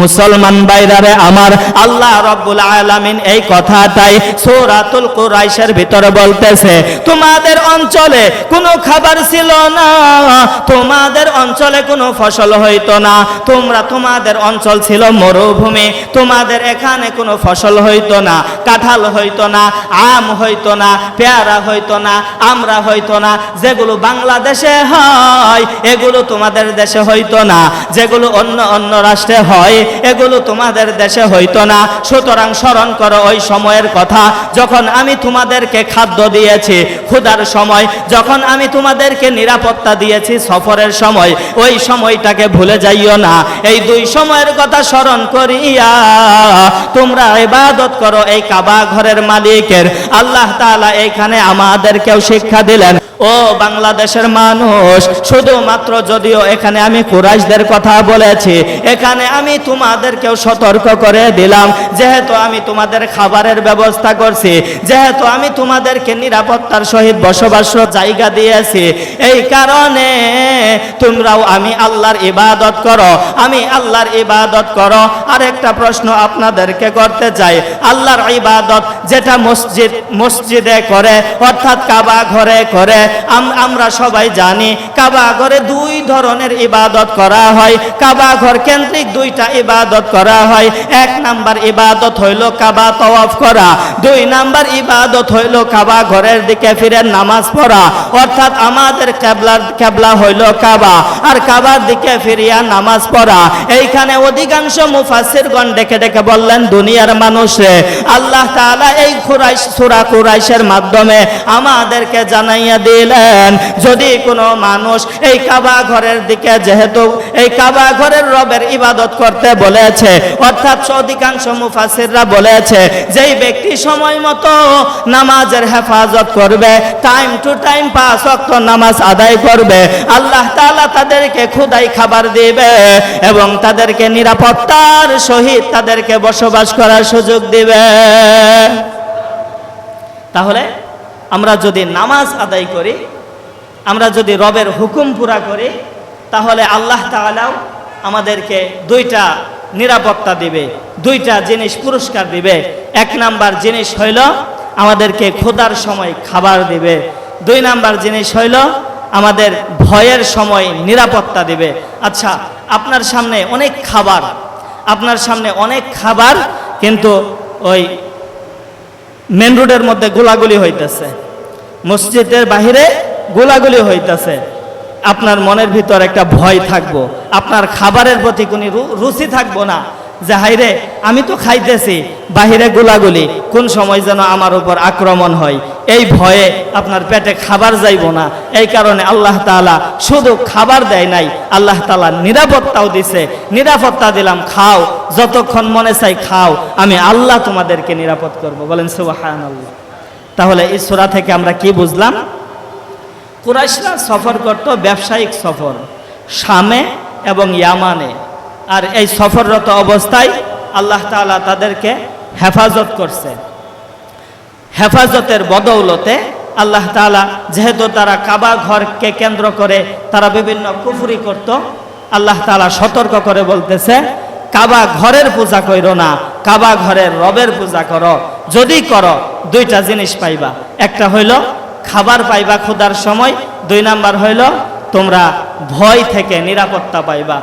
মুসলমান ভাইরারে আমার, আল্লাহ রাব্বুল আলামিন এই কথাটাই সূরাতুল কুরাইশের ভিতরে বলতেছে, তোমাদের অঞ্চলে কোনো খাবার ছিল না, তোমাদের অঞ্চলে কোনো ফসল হইতো না, তোমাদের অঞ্চল ছিল মরুভূমি, তোমাদের এখানে কোনো ফসল হইতো না, কাঁঠাল হইতো না, আম হইতো না, পেয়ারা হইতো না, আমরা হইতো না, যেগুলো বাংলাদেশে হয় এগুলো তোমাদের দেশে হইতো না, যেগুলো অন্য রাষ্ট্রে হয় এগুলো তোমাদের দেশে হইতো না। সুতরাং স্মরণ করো ওই সময়ের কথা, যখন আমি তোমাদেরকে খাদ্য দিয়েছি ক্ষুধার সময়, যখন আমি তোমাদেরকে নিরাপত্তা দিয়েছি সফরের সময়, ওই সময়টাকে ভুলে যাইও না। এই দুই সময়ের কথা স্মরণ করিয়া তোমরা ইবাদত করো এই কাবা ঘরের মালিকের। আল্লাহ তাআলা এইখানে আমাদেরকেও শিক্ষা দিলেন। ও বাংলাদেশের মানুষ, শুধুমাত্র যদিও এখানে আমি কুরাইশদের কথা বলেছি, এখানে আমি তোমাদেরকেও সতর্ক করে দিলাম, যেহেতু আমি তোমাদের খাবারের ব্যবস্থা করছি, যেহেতু আমি তোমাদেরকে নিরাপত্তার সহিত বসবাসের জায়গা দিয়েছি, এই কারণে তোমরাও আমি আল্লাহর ইবাদত করো, আমি আল্লাহর ইবাদত করো। আর একটা প্রশ্ন আপনাদেরকে করতে চাই, আল্লাহর ইবাদত যেটা মসজিদে করে অর্থাৎ কাবা ঘরে করে, আমরা সবাই জানি কাবা ঘরে দুই ধরনের ইবাদত করা হয়, কাবা ঘর কেন্দ্রিক দুইটা ইবাদত করা হয়। এক নাম্বার ইবাদত হইল কাবা তওয়াফ করা, দুই নাম্বার ইবাদত হইল কাবা ঘরের দিকে ফিরে নামাজ পড়া, অর্থাৎ আমাদের কিবলা হইল কাবা, আর কাবার দিকে ফিরিয়া নামাজ পড়া। এইখানে অধিকাংশ মুফাসসিরগণ ডেকে ডেকে বললেন, দুনিয়ার মানুষে আল্লাহ তাআলা এই সূরা কুরাইশের মাধ্যমে আমাদেরকে জানাইয়া দিলেন, যদি কোনো মানুষ এই কাবা ঘরের দিকে, যেহেতু এই কাবা ঘরের রবের ইবাদত করতে বলেছে, অর্থাৎ অধিকাংশ মুফাসসিররা বলেছে যেই ব্যক্তি সময় মতো নামাজের হেফাজত করবে, টাইম টু টাইম 5 ওয়াক্ত নামাজ আদায় করবে, আল্লাহ তাআলা তাদেরকে ক্ষুধাই খাবার দিবে এবং তাদেরকে নিরাপত্তার সহিত তাদেরকে বসবাস করার সুযোগ দিবে। তাহলে আমরা যদি নামাজ আদায় করি, আমরা যদি রবের হুকুম পুরা করি, তাহলে আল্লাহ তাআলাও আমাদেরকে দুইটা নিরাপত্তা দিবে, দুইটা জিনিস পুরস্কার দিবে। এক নাম্বার জিনিস হইল আমাদেরকে ক্ষুধার সময় খাবার দিবে, দুই নাম্বার জিনিস হইল আমাদের ভয়ের সময় নিরাপত্তা দিবে। আচ্ছা, আপনার সামনে অনেক খাবার, কিন্তু ওই মেন রোডের মধ্যে গোলাগুলি হইতেছে, মসজিদের বাহিরে গোলাগুলি হইতেছে, আপনার মনের ভিতর একটা ভয় থাকবো, আপনার খাবারের প্রতি কোনো রুচি থাকবো না, যে হাইরে আমি তো খাইতেছি, বাহিরে গোলাগুলি, কোন সময় যেন আমার উপর আক্রমণ হয়, এই ভয়ে আপনার পেটে খাবার যাইব না। এই কারণে আল্লাহ তাআলা শুধু খাবার দেয় নাই, আল্লাহ তাআলা নিরাপত্তাও দিছে। নিরাপত্তা দিলাম, খাও, যতক্ষণ মনে চাই খাও, আমি আল্লাহ তোমাদেরকে নিরাপদ করব। বলেন সুবহানাল্লাহ। তাহলে এই সূরা থেকে আমরা কি বুঝলাম? কুরাইশরা সফর করত ব্যবসায়িক সফর শামে এবং ইয়ামানে, আর এই সফররত অবস্থায় আল্লাহ তাআলা তাদেরকে হেফাজত করছে। হেফাজতের বদৌলতে আল্লাহ তাআলা, যেহেতু তারা কাবা ঘরকে কেন্দ্র করে তারা বিভিন্ন কুফরি করত, আল্লাহ তাআলা সতর্ক করে বলতেছে, কাবা ঘরের পূজা কইরো না, কাবা ঘরের রবের পূজা করো। যদি করো দুইটা জিনিস পাইবা, একটা হইল খাবার পাইবা ক্ষুধার সময়, দুই নাম্বার হইল তোমরা ভয় থেকে নিরাপত্তা পাইবা।